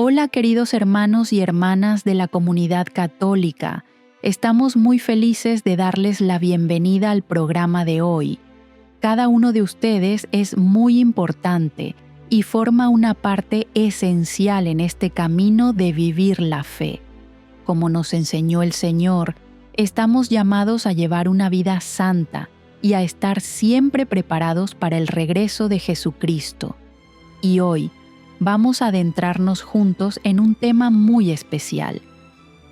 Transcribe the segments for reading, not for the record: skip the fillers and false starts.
Hola queridos hermanos y hermanas de la comunidad católica. Estamos muy felices de darles la bienvenida al programa de hoy. Cada uno de ustedes es muy importante y forma una parte esencial en este camino de vivir la fe. Como nos enseñó el Señor, estamos llamados a llevar una vida santa y a estar siempre preparados para el regreso de Jesucristo. Y hoy vamos a adentrarnos juntos en un tema muy especial.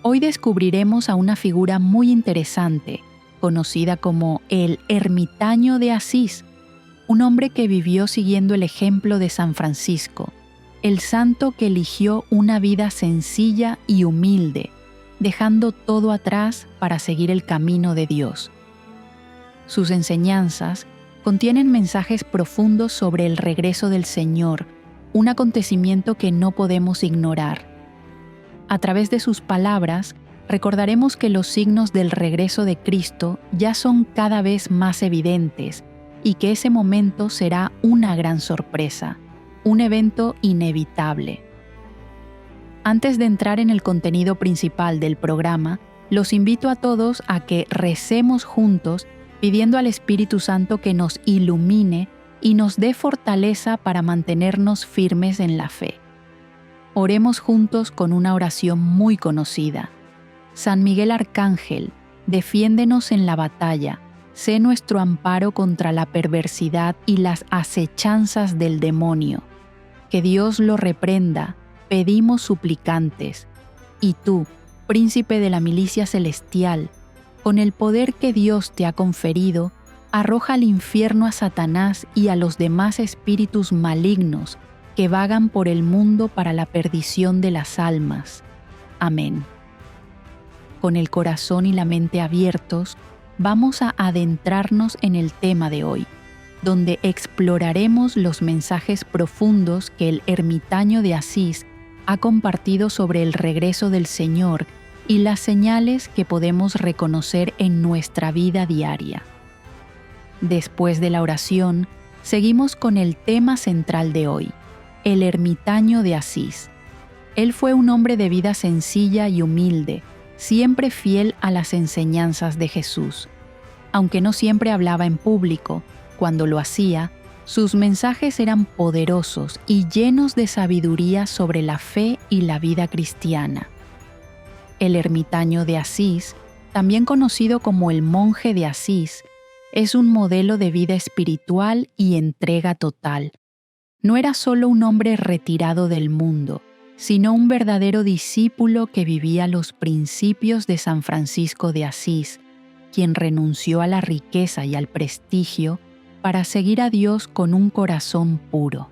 Hoy descubriremos a una figura muy interesante, conocida como el Ermitaño de Asís, un hombre que vivió siguiendo el ejemplo de San Francisco, el santo que eligió una vida sencilla y humilde, dejando todo atrás para seguir el camino de Dios. Sus enseñanzas contienen mensajes profundos sobre el regreso del Señor, un acontecimiento que no podemos ignorar. A través de sus palabras, recordaremos que los signos del regreso de Cristo ya son cada vez más evidentes y que ese momento será una gran sorpresa, un evento inevitable. Antes de entrar en el contenido principal del programa, los invito a todos a que recemos juntos pidiendo al Espíritu Santo que nos ilumine y nos dé fortaleza para mantenernos firmes en la fe. Oremos juntos con una oración muy conocida. San Miguel Arcángel, defiéndenos en la batalla, sé nuestro amparo contra la perversidad y las acechanzas del demonio. Que Dios lo reprenda, pedimos suplicantes. Y tú, príncipe de la milicia celestial, con el poder que Dios te ha conferido, arroja al infierno a Satanás y a los demás espíritus malignos que vagan por el mundo para la perdición de las almas. Amén. Con el corazón y la mente abiertos, vamos a adentrarnos en el tema de hoy, donde exploraremos los mensajes profundos que el Ermitaño de Asís ha compartido sobre el regreso del Señor y las señales que podemos reconocer en nuestra vida diaria. Después de la oración, seguimos con el tema central de hoy, el Ermitaño de Asís. Él fue un hombre de vida sencilla y humilde, siempre fiel a las enseñanzas de Jesús. Aunque no siempre hablaba en público, cuando lo hacía, sus mensajes eran poderosos y llenos de sabiduría sobre la fe y la vida cristiana. El Ermitaño de Asís, también conocido como el monje de Asís, es un modelo de vida espiritual y entrega total. No era solo un hombre retirado del mundo, sino un verdadero discípulo que vivía los principios de San Francisco de Asís, quien renunció a la riqueza y al prestigio para seguir a Dios con un corazón puro.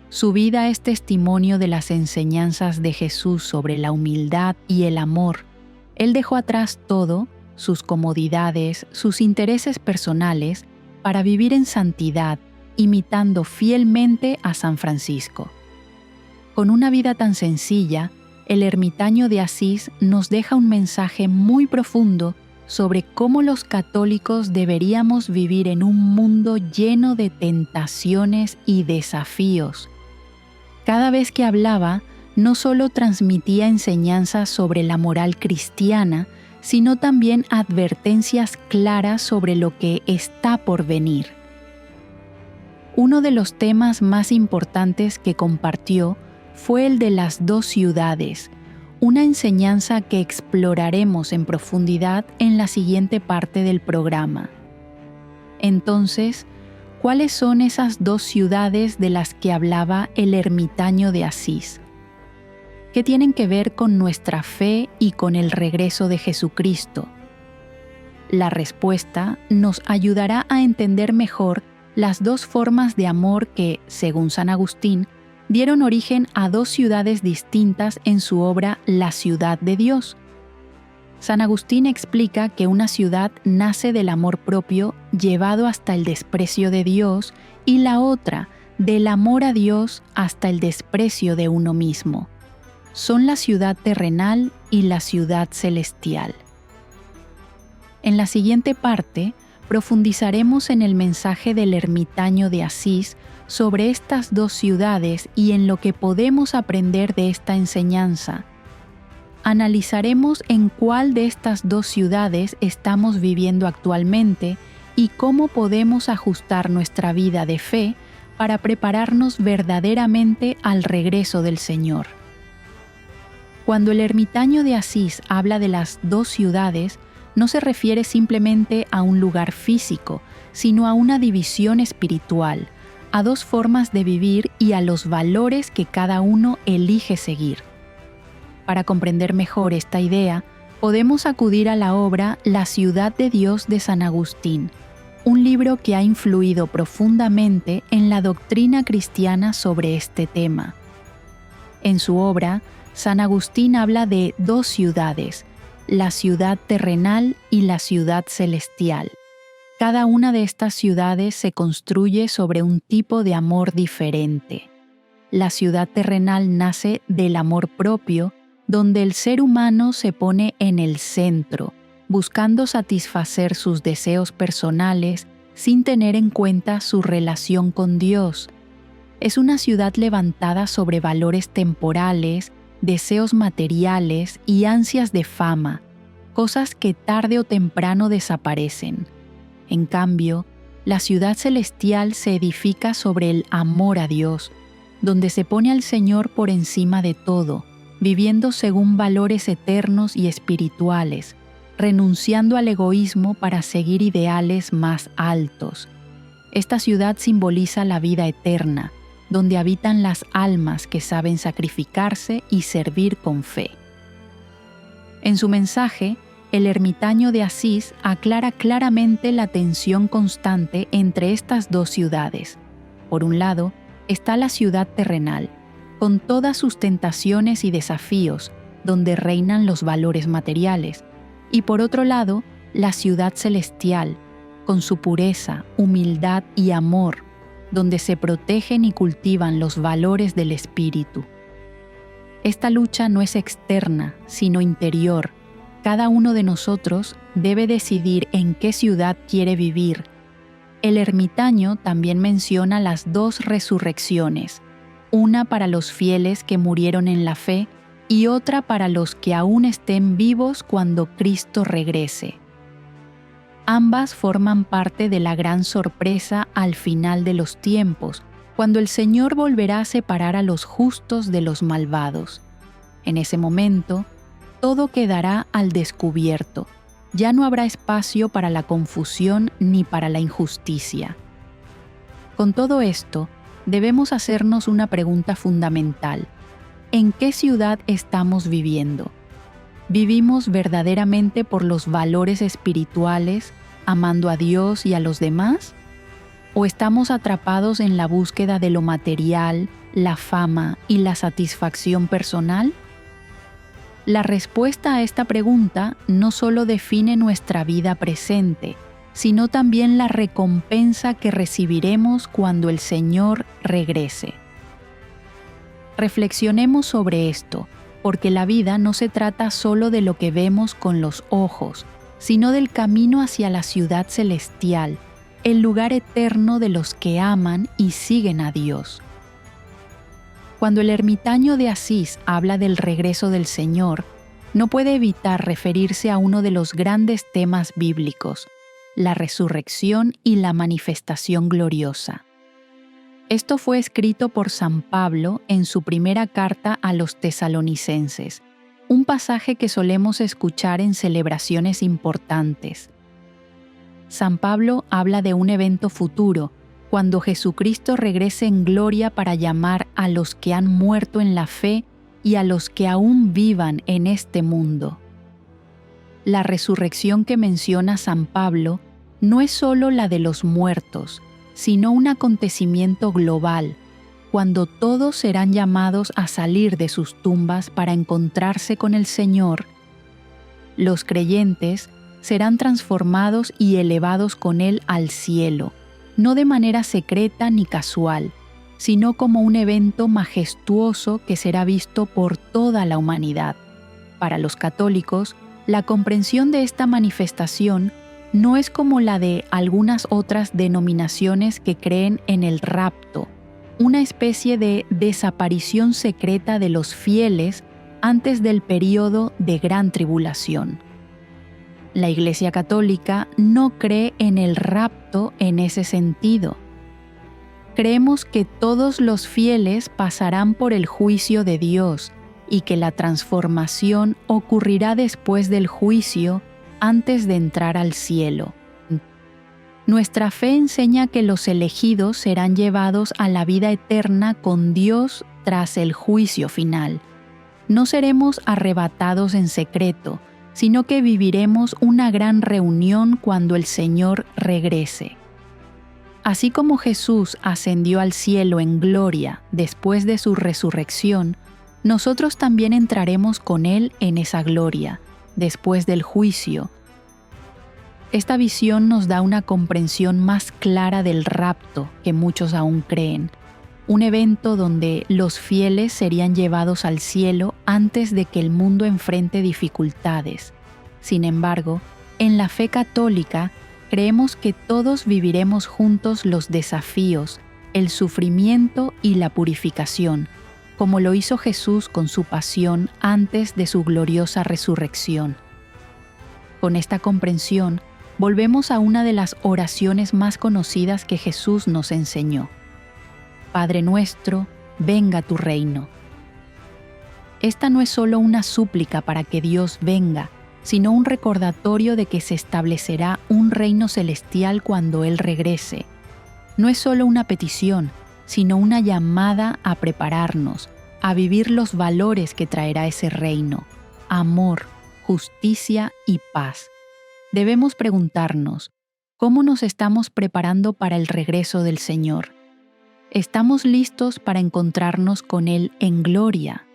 Su vida es testimonio de las enseñanzas de Jesús sobre la humildad y el amor. Él dejó atrás todo, sus comodidades, sus intereses personales, para vivir en santidad, imitando fielmente a San Francisco. Con una vida tan sencilla, el Ermitaño de Asís nos deja un mensaje muy profundo sobre cómo los católicos deberíamos vivir en un mundo lleno de tentaciones y desafíos. Cada vez que hablaba, no solo transmitía enseñanzas sobre la moral cristiana, sino también advertencias claras sobre lo que está por venir. Uno de los temas más importantes que compartió fue el de las dos ciudades, una enseñanza que exploraremos en profundidad en la siguiente parte del programa. Entonces, ¿cuáles son esas dos ciudades de las que hablaba el Ermitaño de Asís? ¿Qué tienen que ver con nuestra fe y con el regreso de Jesucristo? La respuesta nos ayudará a entender mejor las dos formas de amor que, según San Agustín, dieron origen a dos ciudades distintas en su obra La ciudad de Dios. San Agustín explica que una ciudad nace del amor propio llevado hasta el desprecio de Dios y la otra del amor a Dios hasta el desprecio de uno mismo. Son la ciudad terrenal y la ciudad celestial. En la siguiente parte, profundizaremos en el mensaje del Ermitaño de Asís sobre estas dos ciudades y en lo que podemos aprender de esta enseñanza. Analizaremos en cuál de estas dos ciudades estamos viviendo actualmente y cómo podemos ajustar nuestra vida de fe para prepararnos verdaderamente al regreso del Señor. Cuando el ermitaño de Asís habla de las dos ciudades, no se refiere simplemente a un lugar físico, sino a una división espiritual, a dos formas de vivir y a los valores que cada uno elige seguir. Para comprender mejor esta idea, podemos acudir a la obra La ciudad de Dios de San Agustín, un libro que ha influido profundamente en la doctrina cristiana sobre este tema. En su obra, San Agustín habla de dos ciudades, la ciudad terrenal y la ciudad celestial. Cada una de estas ciudades se construye sobre un tipo de amor diferente. La ciudad terrenal nace del amor propio, donde el ser humano se pone en el centro, buscando satisfacer sus deseos personales sin tener en cuenta su relación con Dios. Es una ciudad levantada sobre valores temporales, deseos materiales y ansias de fama, cosas que tarde o temprano desaparecen. En cambio, la ciudad celestial se edifica sobre el amor a Dios, donde se pone al Señor por encima de todo, viviendo según valores eternos y espirituales, renunciando al egoísmo para seguir ideales más altos. Esta ciudad simboliza la vida eterna, donde habitan las almas que saben sacrificarse y servir con fe. En su mensaje, el ermitaño de Asís aclara claramente la tensión constante entre estas dos ciudades. Por un lado, está la ciudad terrenal, con todas sus tentaciones y desafíos, donde reinan los valores materiales, y por otro lado, la ciudad celestial, con su pureza, humildad y amor, donde se protegen y cultivan los valores del espíritu. Esta lucha no es externa, sino interior. Cada uno de nosotros debe decidir en qué ciudad quiere vivir. El ermitaño también menciona las dos resurrecciones, una para los fieles que murieron en la fe y otra para los que aún estén vivos cuando Cristo regrese. Ambas forman parte de la gran sorpresa al final de los tiempos, cuando el Señor volverá a separar a los justos de los malvados. En ese momento, todo quedará al descubierto. Ya no habrá espacio para la confusión ni para la injusticia. Con todo esto, debemos hacernos una pregunta fundamental. ¿En qué ciudad estamos viviendo? ¿Vivimos verdaderamente por los valores espirituales, amando a Dios y a los demás? ¿O estamos atrapados en la búsqueda de lo material, la fama y la satisfacción personal? La respuesta a esta pregunta no solo define nuestra vida presente, sino también la recompensa que recibiremos cuando el Señor regrese. Reflexionemos sobre esto, porque la vida no se trata solo de lo que vemos con los ojos, sino del camino hacia la ciudad celestial, el lugar eterno de los que aman y siguen a Dios. Cuando el ermitaño de Asís habla del regreso del Señor, no puede evitar referirse a uno de los grandes temas bíblicos, la resurrección y la manifestación gloriosa. Esto fue escrito por San Pablo en su primera carta a los tesalonicenses, un pasaje que solemos escuchar en celebraciones importantes. San Pablo habla de un evento futuro, cuando Jesucristo regrese en gloria para llamar a los que han muerto en la fe y a los que aún vivan en este mundo. La resurrección que menciona San Pablo no es solo la de los muertos, sino un acontecimiento global, cuando todos serán llamados a salir de sus tumbas para encontrarse con el Señor. Los creyentes serán transformados y elevados con Él al cielo, no de manera secreta ni casual, sino como un evento majestuoso que será visto por toda la humanidad. Para los católicos, la comprensión de esta manifestación no es como la de algunas otras denominaciones que creen en el rapto, una especie de desaparición secreta de los fieles antes del período de gran tribulación. La Iglesia Católica no cree en el rapto en ese sentido. Creemos que todos los fieles pasarán por el juicio de Dios y que la transformación ocurrirá después del juicio antes de entrar al cielo. Nuestra fe enseña que los elegidos serán llevados a la vida eterna con Dios tras el juicio final. No seremos arrebatados en secreto, sino que viviremos una gran reunión cuando el Señor regrese. Así como Jesús ascendió al cielo en gloria después de su resurrección, nosotros también entraremos con Él en esa gloria, después del juicio. Esta visión nos da una comprensión más clara del rapto que muchos aún creen, un evento donde los fieles serían llevados al cielo antes de que el mundo enfrente dificultades. Sin embargo, en la fe católica, creemos que todos viviremos juntos los desafíos, el sufrimiento y la purificación, como lo hizo Jesús con su pasión antes de su gloriosa resurrección. Con esta comprensión, volvemos a una de las oraciones más conocidas que Jesús nos enseñó. Padre nuestro, venga tu reino. Esta no es solo una súplica para que Dios venga, sino un recordatorio de que se establecerá un reino celestial cuando Él regrese. No es solo una petición, sino una llamada a prepararnos, a vivir los valores que traerá ese reino: amor, justicia y paz. Debemos preguntarnos, ¿cómo nos estamos preparando para el regreso del Señor? ¿Estamos listos para encontrarnos con Él en gloria?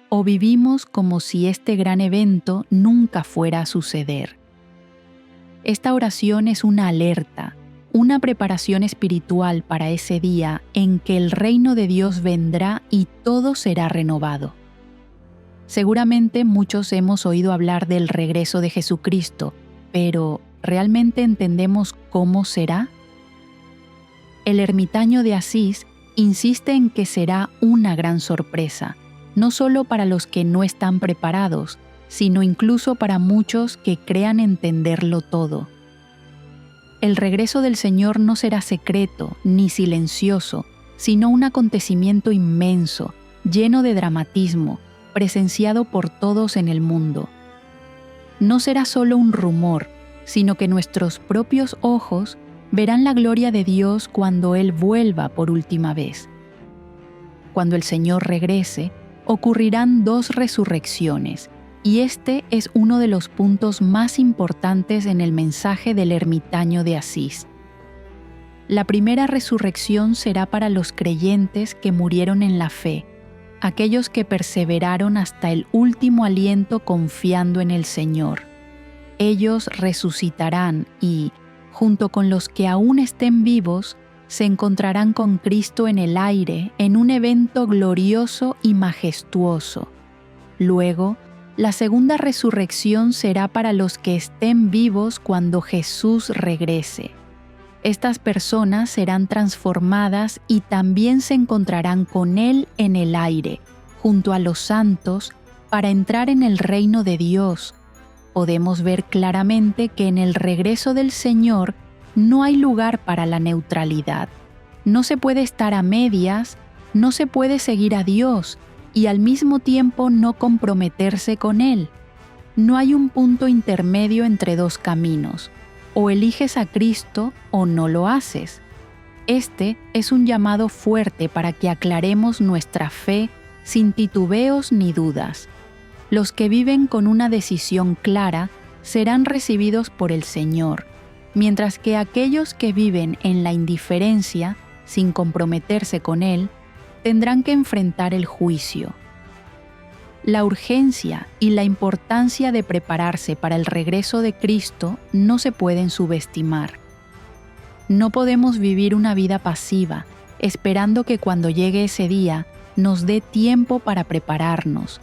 ¿O vivimos como si este gran evento nunca fuera a suceder? Esta oración es una alerta, una preparación espiritual para ese día en que el reino de Dios vendrá y todo será renovado. Seguramente muchos hemos oído hablar del regreso de Jesucristo, pero ¿realmente entendemos cómo será? El ermitaño de Asís insiste en que será una gran sorpresa, no solo para los que no están preparados, sino incluso para muchos que crean entenderlo todo. El regreso del Señor no será secreto ni silencioso, sino un acontecimiento inmenso, lleno de dramatismo, presenciado por todos en el mundo. No será solo un rumor, sino que nuestros propios ojos verán la gloria de Dios cuando Él vuelva por última vez. Cuando el Señor regrese, ocurrirán 2 resurrecciones, y este es uno de los puntos más importantes en el mensaje del ermitaño de Asís. La primera resurrección será para los creyentes que murieron en la fe, aquellos que perseveraron hasta el último aliento confiando en el Señor. Ellos resucitarán y, junto con los que aún estén vivos, se encontrarán con Cristo en el aire en un evento glorioso y majestuoso. Luego, la segunda resurrección será para los que estén vivos cuando Jesús regrese. Estas personas serán transformadas y también se encontrarán con Él en el aire, junto a los santos, para entrar en el reino de Dios. Podemos ver claramente que en el regreso del Señor no hay lugar para la neutralidad. No se puede estar a medias, no se puede seguir a Dios y al mismo tiempo no comprometerse con Él. No hay un punto intermedio entre 2 caminos. O eliges a Cristo o no lo haces. Este es un llamado fuerte para que aclaremos nuestra fe sin titubeos ni dudas. Los que viven con una decisión clara serán recibidos por el Señor, mientras que aquellos que viven en la indiferencia, sin comprometerse con Él, tendrán que enfrentar el juicio. La urgencia y la importancia de prepararse para el regreso de Cristo no se pueden subestimar. No podemos vivir una vida pasiva, esperando que cuando llegue ese día nos dé tiempo para prepararnos.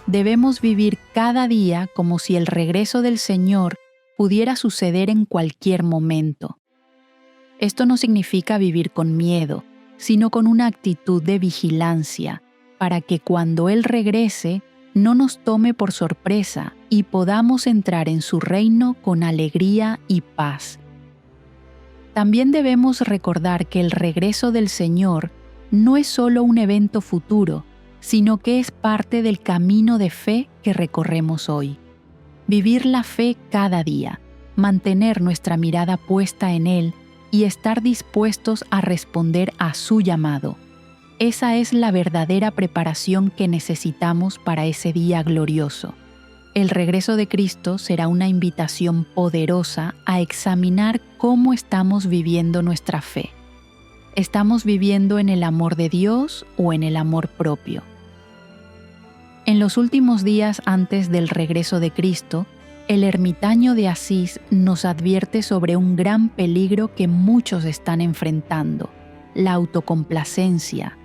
Debemos vivir cada día como si el regreso del Señor pudiera suceder en cualquier momento. Esto no significa vivir con miedo, sino con una actitud de vigilancia, para que cuando Él regrese no nos tome por sorpresa y podamos entrar en su reino con alegría y paz. También debemos recordar que el regreso del Señor no es solo un evento futuro, sino que es parte del camino de fe que recorremos hoy. Vivir la fe cada día, mantener nuestra mirada puesta en Él y estar dispuestos a responder a su llamado. Esa es la verdadera preparación que necesitamos para ese día glorioso. El regreso de Cristo será una invitación poderosa a examinar cómo estamos viviendo nuestra fe. ¿Estamos viviendo en el amor de Dios o en el amor propio? En los últimos días antes del regreso de Cristo, el ermitaño de Asís nos advierte sobre un gran peligro que muchos están enfrentando: la autocomplacencia.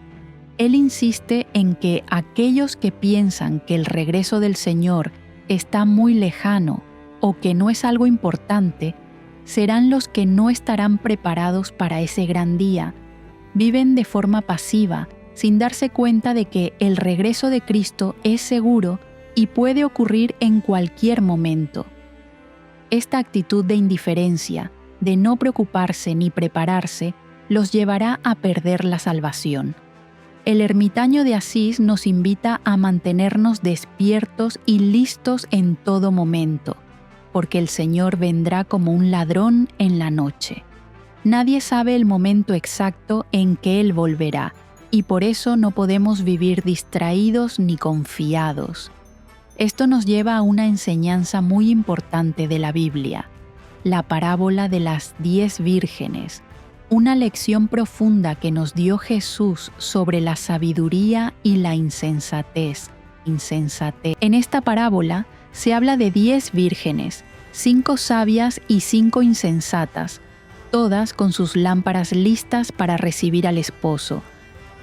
Él insiste en que aquellos que piensan que el regreso del Señor está muy lejano o que no es algo importante, serán los que no estarán preparados para ese gran día. Viven de forma pasiva, sin darse cuenta de que el regreso de Cristo es seguro y puede ocurrir en cualquier momento. Esta actitud de indiferencia, de no preocuparse ni prepararse, los llevará a perder la salvación. El ermitaño de Asís nos invita a mantenernos despiertos y listos en todo momento, porque el Señor vendrá como un ladrón en la noche. Nadie sabe el momento exacto en que Él volverá, y por eso no podemos vivir distraídos ni confiados. Esto nos lleva a una enseñanza muy importante de la Biblia, la parábola de las 10 vírgenes, una lección profunda que nos dio Jesús sobre la sabiduría y la insensatez. En esta parábola se habla de 10 vírgenes, 5 sabias y 5 insensatas, todas con sus lámparas listas para recibir al esposo.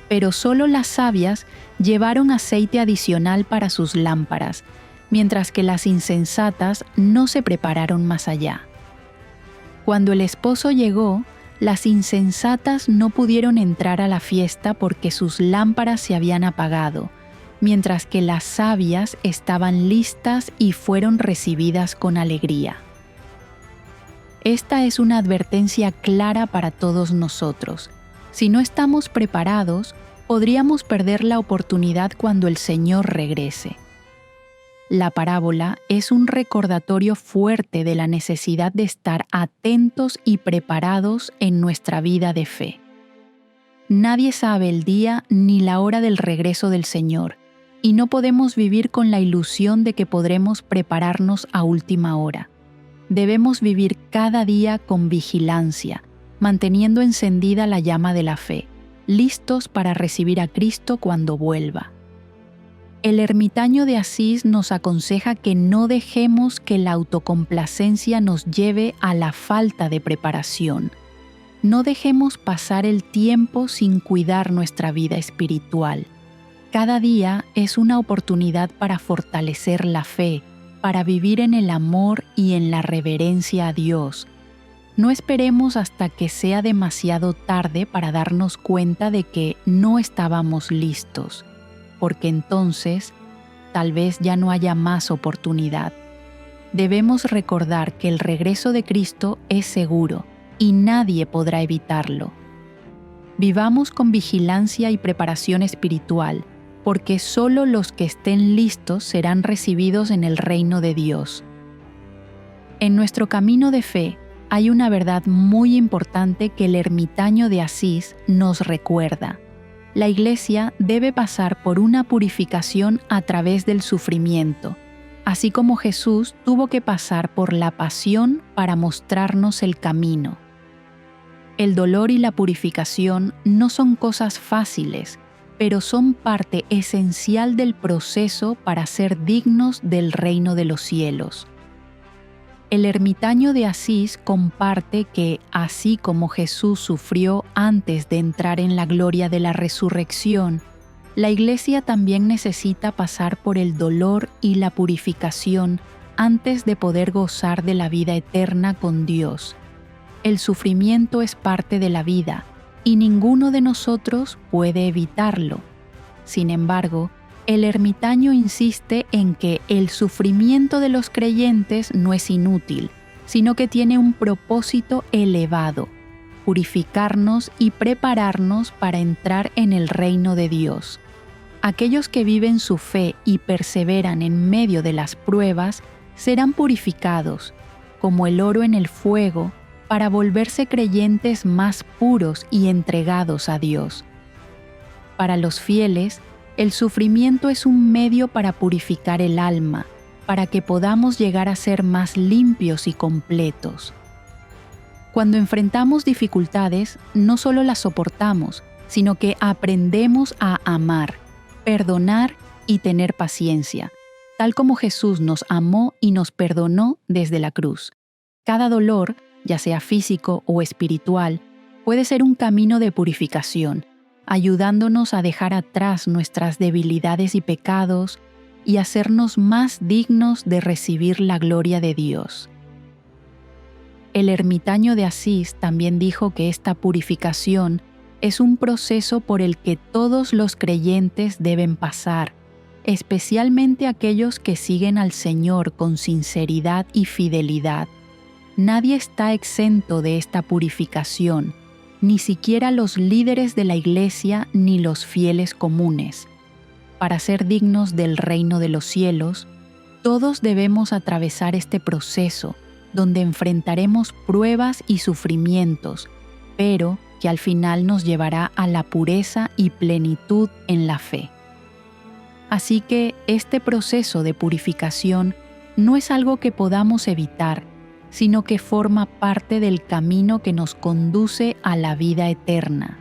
Pero solo las sabias llevaron aceite adicional para sus lámparas, mientras que las insensatas no se prepararon más allá. Cuando el esposo llegó, las insensatas no pudieron entrar a la fiesta porque sus lámparas se habían apagado, mientras que las sabias estaban listas y fueron recibidas con alegría. Esta es una advertencia clara para todos nosotros. Si no estamos preparados, podríamos perder la oportunidad cuando el Señor regrese. La parábola es un recordatorio fuerte de la necesidad de estar atentos y preparados en nuestra vida de fe. Nadie sabe el día ni la hora del regreso del Señor, y no podemos vivir con la ilusión de que podremos prepararnos a última hora. Debemos vivir cada día con vigilancia, manteniendo encendida la llama de la fe, listos para recibir a Cristo cuando vuelva. El ermitaño de Asís nos aconseja que no dejemos que la autocomplacencia nos lleve a la falta de preparación. No dejemos pasar el tiempo sin cuidar nuestra vida espiritual. Cada día es una oportunidad para fortalecer la fe, para vivir en el amor y en la reverencia a Dios. No esperemos hasta que sea demasiado tarde para darnos cuenta de que no estábamos listos, porque entonces tal vez ya no haya más oportunidad. Debemos recordar que el regreso de Cristo es seguro y nadie podrá evitarlo. Vivamos con vigilancia y preparación espiritual, porque solo los que estén listos serán recibidos en el reino de Dios. En nuestro camino de fe hay una verdad muy importante que el ermitaño de Asís nos recuerda. La Iglesia debe pasar por una purificación a través del sufrimiento, así como Jesús tuvo que pasar por la pasión para mostrarnos el camino. El dolor y la purificación no son cosas fáciles, pero son parte esencial del proceso para ser dignos del reino de los cielos. El ermitaño de Asís comparte que, así como Jesús sufrió antes de entrar en la gloria de la resurrección, la Iglesia también necesita pasar por el dolor y la purificación antes de poder gozar de la vida eterna con Dios. El sufrimiento es parte de la vida, y ninguno de nosotros puede evitarlo. Sin embargo, el ermitaño insiste en que el sufrimiento de los creyentes no es inútil, sino que tiene un propósito elevado: purificarnos y prepararnos para entrar en el reino de Dios. Aquellos que viven su fe y perseveran en medio de las pruebas serán purificados, como el oro en el fuego, para volverse creyentes más puros y entregados a Dios. Para los fieles, el sufrimiento es un medio para purificar el alma, para que podamos llegar a ser más limpios y completos. Cuando enfrentamos dificultades, no solo las soportamos, sino que aprendemos a amar, perdonar y tener paciencia, tal como Jesús nos amó y nos perdonó desde la cruz. Cada dolor, ya sea físico o espiritual, puede ser un camino de purificación, ayudándonos a dejar atrás nuestras debilidades y pecados y hacernos más dignos de recibir la gloria de Dios. El ermitaño de Asís también dijo que esta purificación es un proceso por el que todos los creyentes deben pasar, especialmente aquellos que siguen al Señor con sinceridad y fidelidad. Nadie está exento de esta purificación, ni siquiera los líderes de la Iglesia ni los fieles comunes. Para ser dignos del reino de los cielos, todos debemos atravesar este proceso, donde enfrentaremos pruebas y sufrimientos, pero que al final nos llevará a la pureza y plenitud en la fe. Así que este proceso de purificación no es algo que podamos evitar, sino que forma parte del camino que nos conduce a la vida eterna.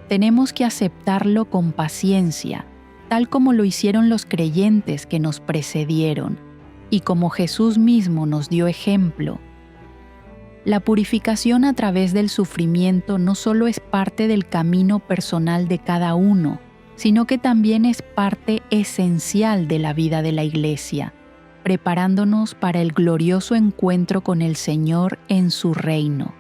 Tenemos que aceptarlo con paciencia, tal como lo hicieron los creyentes que nos precedieron, y como Jesús mismo nos dio ejemplo. La purificación a través del sufrimiento no solo es parte del camino personal de cada uno, sino que también es parte esencial de la vida de la Iglesia, preparándonos para el glorioso encuentro con el Señor en su reino.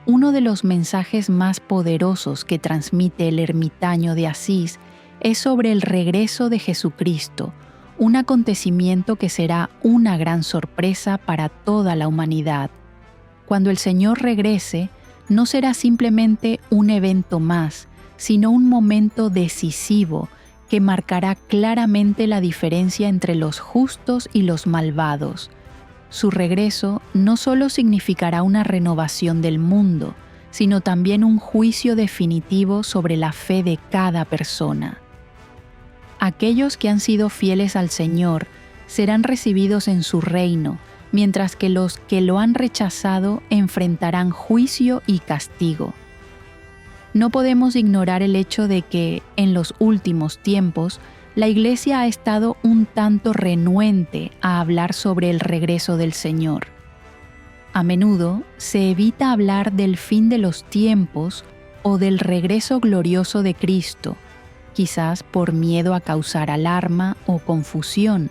Uno de los mensajes más poderosos que transmite el ermitaño de Asís es sobre el regreso de Jesucristo, un acontecimiento que será una gran sorpresa para toda la humanidad. Cuando el Señor regrese, no será simplemente un evento más, sino un momento decisivo que marcará claramente la diferencia entre los justos y los malvados. Su regreso no solo significará una renovación del mundo, sino también un juicio definitivo sobre la fe de cada persona. Aquellos que han sido fieles al Señor serán recibidos en su reino, mientras que los que lo han rechazado enfrentarán juicio y castigo. No podemos ignorar el hecho de que, en los últimos tiempos, la Iglesia ha estado un tanto renuente a hablar sobre el regreso del Señor. A menudo se evita hablar del fin de los tiempos o del regreso glorioso de Cristo, quizás por miedo a causar alarma o confusión.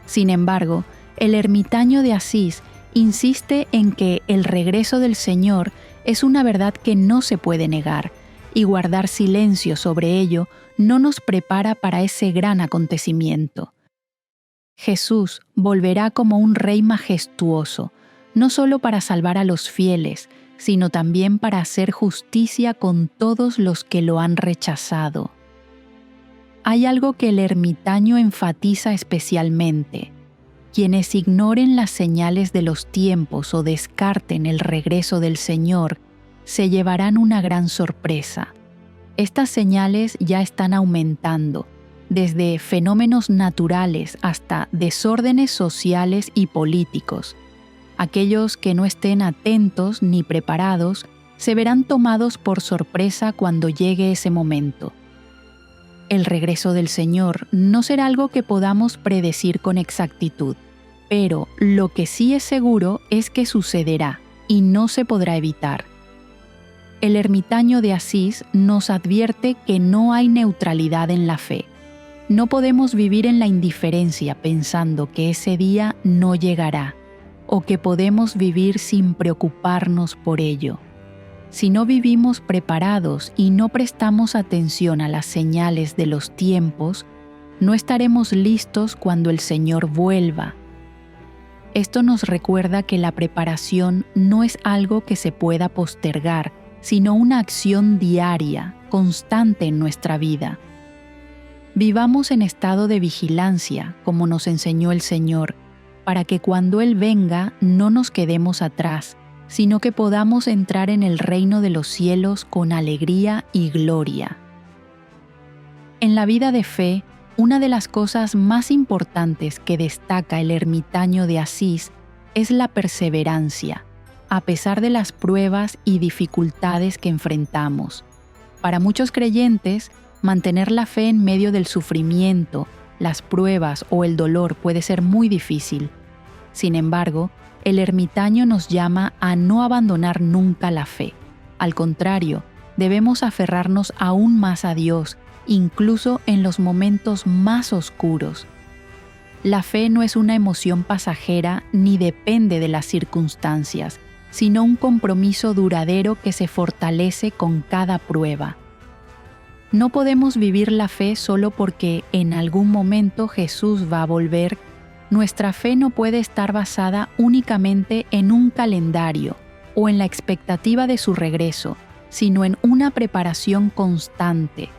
Sin embargo, el ermitaño de Asís insiste en que el regreso del Señor es una verdad que no se puede negar, y guardar silencio sobre ello no nos prepara para ese gran acontecimiento. Jesús volverá como un rey majestuoso, no solo para salvar a los fieles, sino también para hacer justicia con todos los que lo han rechazado. Hay algo que el ermitaño enfatiza especialmente: quienes ignoren las señales de los tiempos o descarten el regreso del Señor, se llevarán una gran sorpresa. Estas señales ya están aumentando, desde fenómenos naturales hasta desórdenes sociales y políticos. Aquellos que no estén atentos ni preparados se verán tomados por sorpresa cuando llegue ese momento. El regreso del Señor no será algo que podamos predecir con exactitud, pero lo que sí es seguro es que sucederá y no se podrá evitar. El ermitaño de Asís nos advierte que no hay neutralidad en la fe. No podemos vivir en la indiferencia pensando que ese día no llegará, o que podemos vivir sin preocuparnos por ello. Si no vivimos preparados y no prestamos atención a las señales de los tiempos, no estaremos listos cuando el Señor vuelva. Esto nos recuerda que la preparación no es algo que se pueda postergar, sino una acción diaria, constante en nuestra vida. Vivamos en estado de vigilancia, como nos enseñó el Señor, para que cuando Él venga no nos quedemos atrás, sino que podamos entrar en el reino de los cielos con alegría y gloria. En la vida de fe, una de las cosas más importantes que destaca el ermitaño de Asís es la perseverancia, a pesar de las pruebas y dificultades que enfrentamos. Para muchos creyentes, mantener la fe en medio del sufrimiento, las pruebas o el dolor puede ser muy difícil. Sin embargo, el ermitaño nos llama a no abandonar nunca la fe. Al contrario, debemos aferrarnos aún más a Dios, incluso en los momentos más oscuros. La fe no es una emoción pasajera ni depende de las circunstancias, sino un compromiso duradero que se fortalece con cada prueba. No podemos vivir la fe solo porque en algún momento Jesús va a volver. Nuestra fe no puede estar basada únicamente en un calendario o en la expectativa de su regreso, sino en una preparación constante.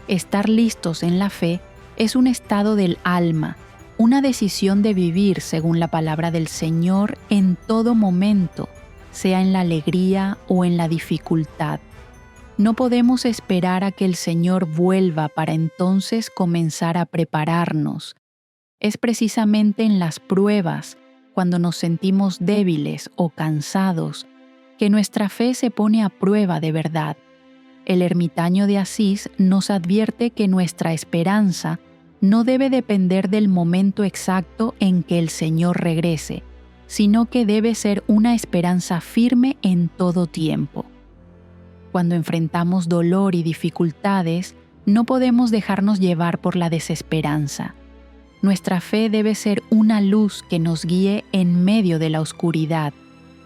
Estar listos en la fe es un estado del alma, una decisión de vivir según la palabra del Señor en todo momento, sea en la alegría o en la dificultad. No podemos esperar a que el Señor vuelva para entonces comenzar a prepararnos. Es precisamente en las pruebas, cuando nos sentimos débiles o cansados, que nuestra fe se pone a prueba de verdad. El ermitaño de Asís nos advierte que nuestra esperanza no debe depender del momento exacto en que el Señor regrese, sino que debe ser una esperanza firme en todo tiempo. Cuando enfrentamos dolor y dificultades, no podemos dejarnos llevar por la desesperanza. Nuestra fe debe ser una luz que nos guíe en medio de la oscuridad,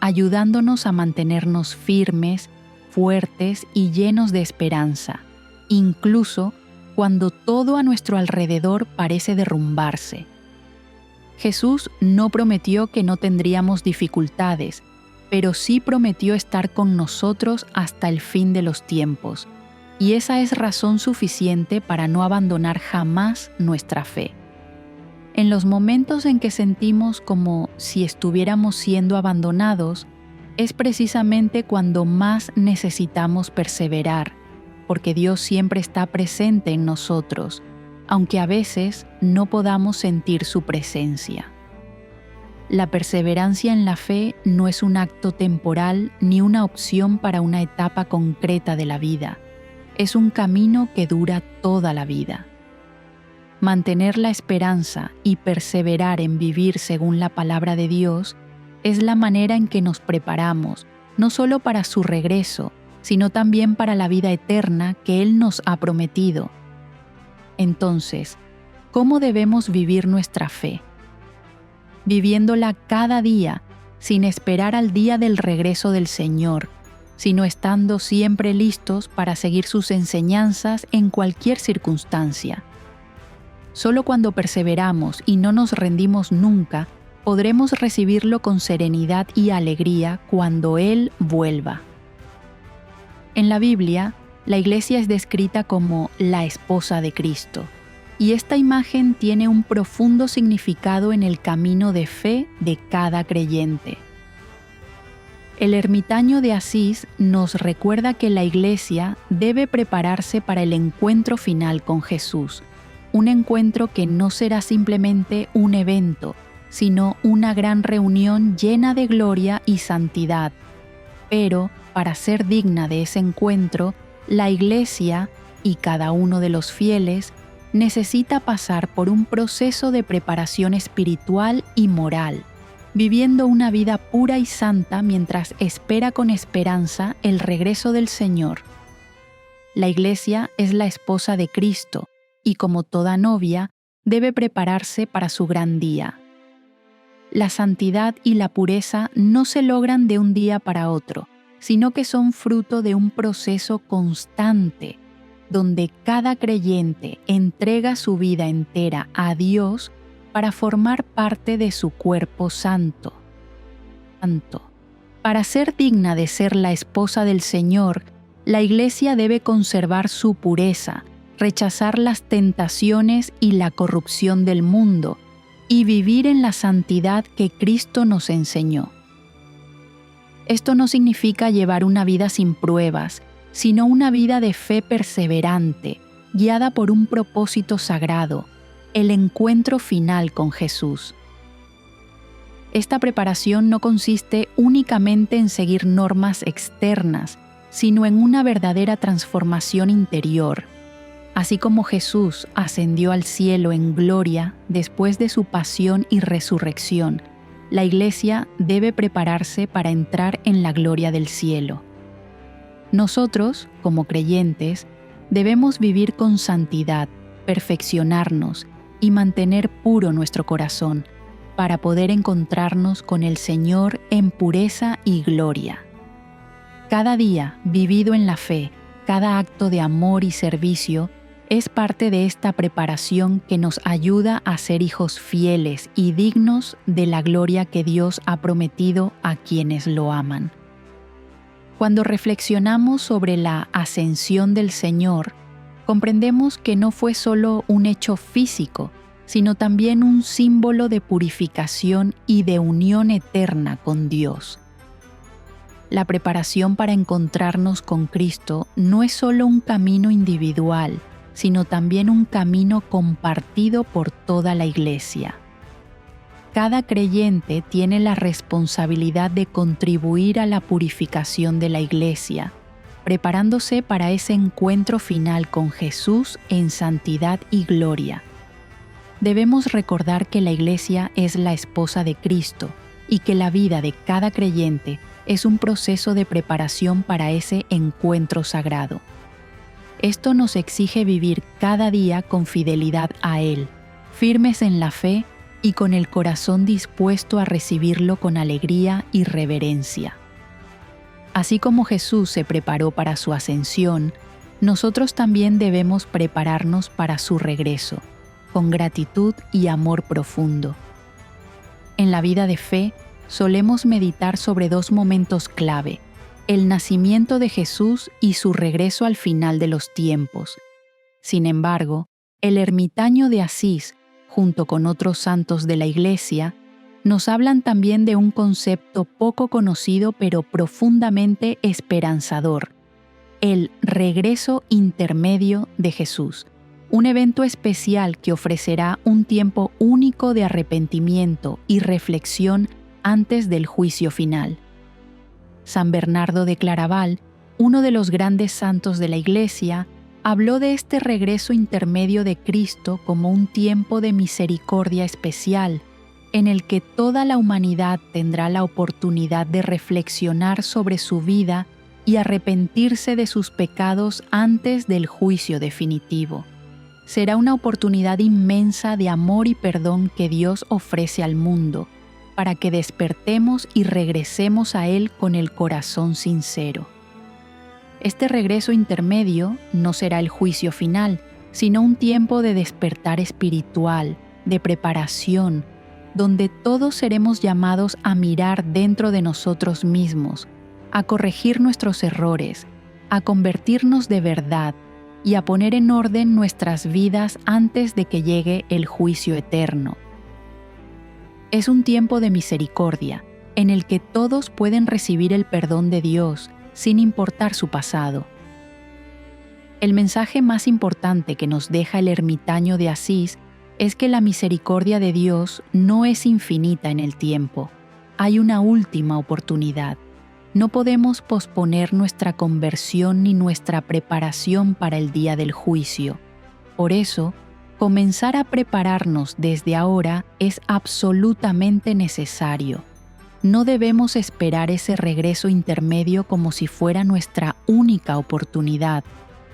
ayudándonos a mantenernos firmes, fuertes y llenos de esperanza, incluso cuando todo a nuestro alrededor parece derrumbarse. Jesús no prometió que no tendríamos dificultades, pero sí prometió estar con nosotros hasta el fin de los tiempos, y esa es razón suficiente para no abandonar jamás nuestra fe. En los momentos en que sentimos como si estuviéramos siendo abandonados, es precisamente cuando más necesitamos perseverar, porque Dios siempre está presente en nosotros, aunque a veces no podamos sentir su presencia. La perseverancia en la fe no es un acto temporal ni una opción para una etapa concreta de la vida. Es un camino que dura toda la vida. Mantener la esperanza y perseverar en vivir según la palabra de Dios es la manera en que nos preparamos, no solo para su regreso, sino también para la vida eterna que Él nos ha prometido. Entonces, ¿cómo debemos vivir nuestra fe? Viviéndola cada día, sin esperar al día del regreso del Señor, sino estando siempre listos para seguir sus enseñanzas en cualquier circunstancia. Solo cuando perseveramos y no nos rendimos nunca, podremos recibirlo con serenidad y alegría cuando Él vuelva. En la Biblia, la Iglesia es descrita como la esposa de Cristo, y esta imagen tiene un profundo significado en el camino de fe de cada creyente. El ermitaño de Asís nos recuerda que la Iglesia debe prepararse para el encuentro final con Jesús, un encuentro que no será simplemente un evento, sino una gran reunión llena de gloria y santidad. Pero, para ser digna de ese encuentro, la Iglesia y cada uno de los fieles necesita pasar por un proceso de preparación espiritual y moral, viviendo una vida pura y santa mientras espera con esperanza el regreso del Señor. La Iglesia es la esposa de Cristo y, como toda novia, debe prepararse para su gran día. La santidad y la pureza no se logran de un día para otro, sino que son fruto de un proceso constante, donde cada creyente entrega su vida entera a Dios para formar parte de su cuerpo santo. Para ser digna de ser la esposa del Señor, la Iglesia debe conservar su pureza, rechazar las tentaciones y la corrupción del mundo, y vivir en la santidad que Cristo nos enseñó. Esto no significa llevar una vida sin pruebas, sino una vida de fe perseverante, guiada por un propósito sagrado, el encuentro final con Jesús. Esta preparación no consiste únicamente en seguir normas externas, sino en una verdadera transformación interior. Así como Jesús ascendió al cielo en gloria después de su pasión y resurrección, la Iglesia debe prepararse para entrar en la gloria del cielo. Nosotros, como creyentes, debemos vivir con santidad, perfeccionarnos y mantener puro nuestro corazón para poder encontrarnos con el Señor en pureza y gloria. Cada día vivido en la fe, cada acto de amor y servicio es parte de esta preparación que nos ayuda a ser hijos fieles y dignos de la gloria que Dios ha prometido a quienes lo aman. Cuando reflexionamos sobre la ascensión del Señor, comprendemos que no fue solo un hecho físico, sino también un símbolo de purificación y de unión eterna con Dios. La preparación para encontrarnos con Cristo no es solo un camino individual, sino también un camino compartido por toda la Iglesia. Cada creyente tiene la responsabilidad de contribuir a la purificación de la Iglesia, preparándose para ese encuentro final con Jesús en santidad y gloria. Debemos recordar que la Iglesia es la esposa de Cristo y que la vida de cada creyente es un proceso de preparación para ese encuentro sagrado. Esto nos exige vivir cada día con fidelidad a Él, firmes en la fe y con el corazón dispuesto a recibirlo con alegría y reverencia. Así como Jesús se preparó para su ascensión, nosotros también debemos prepararnos para su regreso, con gratitud y amor profundo. En la vida de fe, solemos meditar sobre dos momentos clave: el nacimiento de Jesús y su regreso al final de los tiempos. Sin embargo, el ermitaño de Asís, junto con otros santos de la Iglesia, nos hablan también de un concepto poco conocido pero profundamente esperanzador: el regreso intermedio de Jesús, un evento especial que ofrecerá un tiempo único de arrepentimiento y reflexión antes del juicio final. San Bernardo de Claraval, uno de los grandes santos de la Iglesia, habló de este regreso intermedio de Cristo como un tiempo de misericordia especial, en el que toda la humanidad tendrá la oportunidad de reflexionar sobre su vida y arrepentirse de sus pecados antes del juicio definitivo. Será una oportunidad inmensa de amor y perdón que Dios ofrece al mundo, para que despertemos y regresemos a Él con el corazón sincero. Este regreso intermedio no será el juicio final, sino un tiempo de despertar espiritual, de preparación, donde todos seremos llamados a mirar dentro de nosotros mismos, a corregir nuestros errores, a convertirnos de verdad y a poner en orden nuestras vidas antes de que llegue el juicio eterno. Es un tiempo de misericordia, en el que todos pueden recibir el perdón de Dios, sin importar su pasado. El mensaje más importante que nos deja el ermitaño de Asís es que la misericordia de Dios no es infinita en el tiempo. Hay una última oportunidad. No podemos posponer nuestra conversión ni nuestra preparación para el día del juicio. Por eso, comenzar a prepararnos desde ahora es absolutamente necesario. No debemos esperar ese regreso intermedio como si fuera nuestra única oportunidad,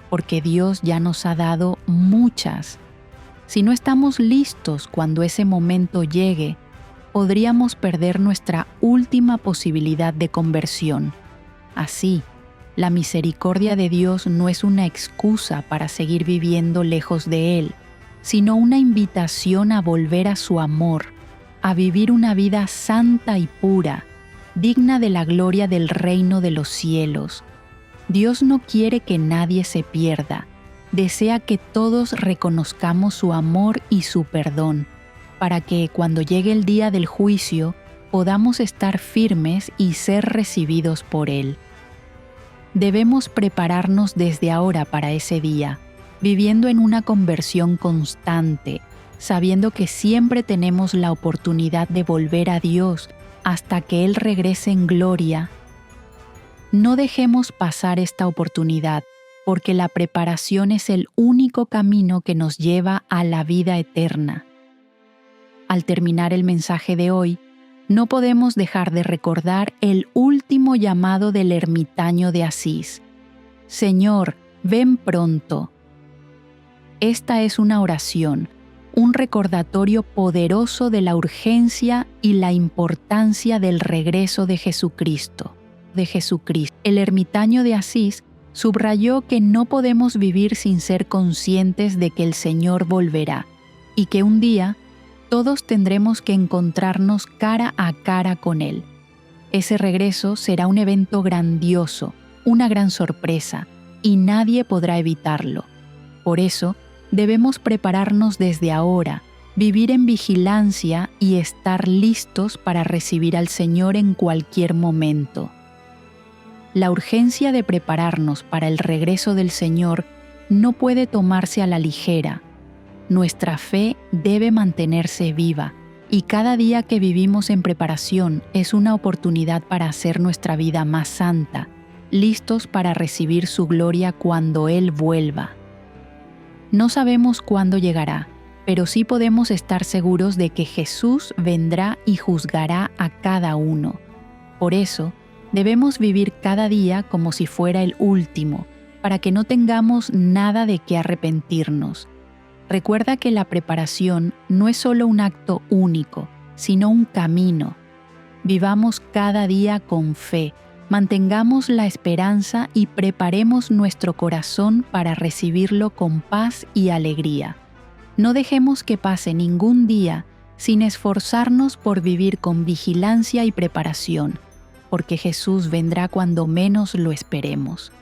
porque Dios ya nos ha dado muchas. Si no estamos listos cuando ese momento llegue, podríamos perder nuestra última posibilidad de conversión. Así, la misericordia de Dios no es una excusa para seguir viviendo lejos de Él, sino una invitación a volver a su amor, a vivir una vida santa y pura, digna de la gloria del reino de los cielos. Dios no quiere que nadie se pierda, desea que todos reconozcamos su amor y su perdón, para que cuando llegue el día del juicio podamos estar firmes y ser recibidos por Él. Debemos prepararnos desde ahora para ese día, viviendo en una conversión constante, sabiendo que siempre tenemos la oportunidad de volver a Dios hasta que Él regrese en gloria. No dejemos pasar esta oportunidad, porque la preparación es el único camino que nos lleva a la vida eterna. Al terminar el mensaje de hoy, no podemos dejar de recordar el último llamado del ermitaño de Asís: Señor, ven pronto. Esta es una oración, un recordatorio poderoso de la urgencia y la importancia del regreso de Jesucristo. El ermitaño de Asís subrayó que no podemos vivir sin ser conscientes de que el Señor volverá y que un día todos tendremos que encontrarnos cara a cara con Él. Ese regreso será un evento grandioso, una gran sorpresa, y nadie podrá evitarlo. Por eso, debemos prepararnos desde ahora, vivir en vigilancia y estar listos para recibir al Señor en cualquier momento. La urgencia de prepararnos para el regreso del Señor no puede tomarse a la ligera. Nuestra fe debe mantenerse viva, y cada día que vivimos en preparación es una oportunidad para hacer nuestra vida más santa, listos para recibir su gloria cuando Él vuelva. No sabemos cuándo llegará, pero sí podemos estar seguros de que Jesús vendrá y juzgará a cada uno. Por eso, debemos vivir cada día como si fuera el último, para que no tengamos nada de qué arrepentirnos. Recuerda que la preparación no es solo un acto único, sino un camino. Vivamos cada día con fe, mantengamos la esperanza y preparemos nuestro corazón para recibirlo con paz y alegría. No dejemos que pase ningún día sin esforzarnos por vivir con vigilancia y preparación, porque Jesús vendrá cuando menos lo esperemos.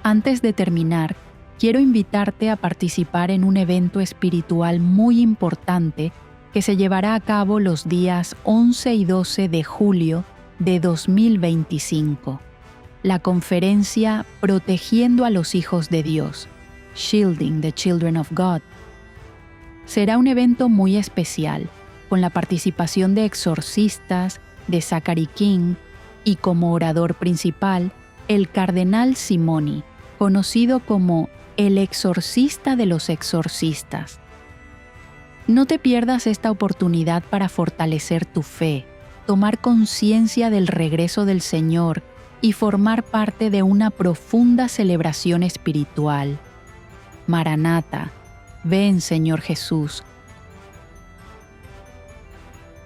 Antes de terminar, quiero invitarte a participar en un evento espiritual muy importante que se llevará a cabo los días 11 y 12 de julio de 2025. La conferencia Protegiendo a los Hijos de Dios, Shielding the Children of God. Será un evento muy especial, con la participación de exorcistas, de Zachary King y como orador principal, el Cardenal Simoni, conocido como el exorcista de los exorcistas. No te pierdas esta oportunidad para fortalecer tu fe, tomar conciencia del regreso del Señor y formar parte de una profunda celebración espiritual. Maranata, ven Señor Jesús,